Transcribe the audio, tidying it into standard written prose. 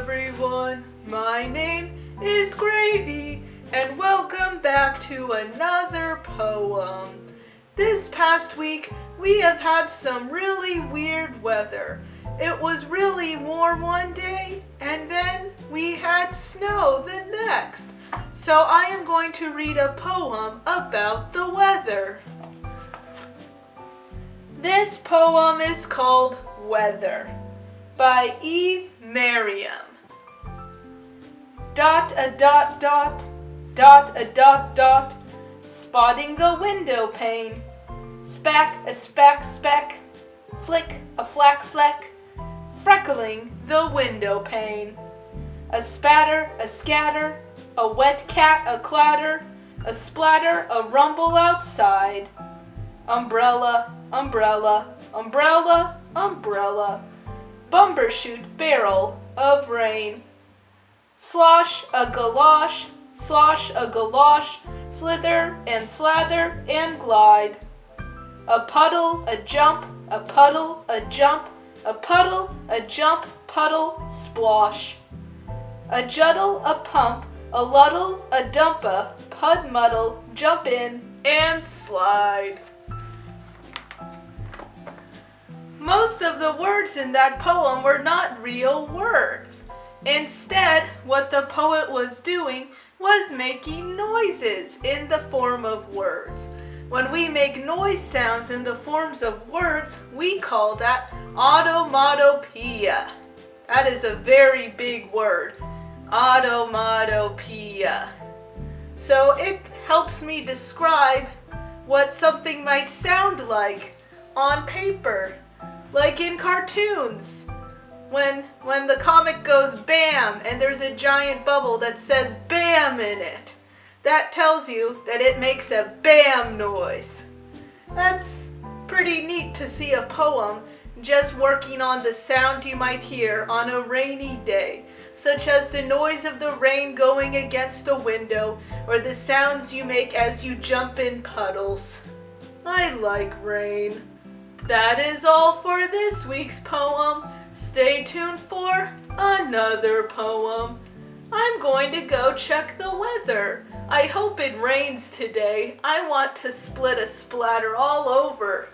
everyone, my name is Gravy, and welcome back to another poem. This past week, we have had some really weird weather. It was really warm one day, and then we had snow the next. So I am going to read a poem about the weather. This poem is called Weather by Eve Merriam. Dot a dot dot, dot a dot dot, spotting the window pane. Spack a spack speck, flick a flack fleck, freckling the window pane. A spatter, a scatter, a wet cat, a clatter, a splatter, a rumble outside. Umbrella, umbrella, umbrella, umbrella. Bumbershoot barrel of rain. Slosh a galosh, slosh a galosh, slither and slather and glide. A puddle, a jump, a puddle, a jump, a puddle, a jump, puddle, splosh. A juddle, a pump, a luddle, a dumpa, Puddmuddle, jump in and slide. Most of the words in that poem were not real words. Instead, what the poet was doing was making noises in the form of words. When we make noise sounds in the forms of words, we call that onomatopoeia. That is a very big word, onomatopoeia. So it helps me describe what something might sound like on paper, like in cartoons. When the comic goes bam and there's a giant bubble that says bam in it, that tells you that it makes a bam noise. That's pretty neat to see a poem just working on the sounds you might hear on a rainy day, such as the noise of the rain going against a window or the sounds you make as you jump in puddles. I like rain. That is all for this week's poem. Stay tuned for another poem. I'm going to go check the weather. I hope it rains today. I want to split a splatter all over.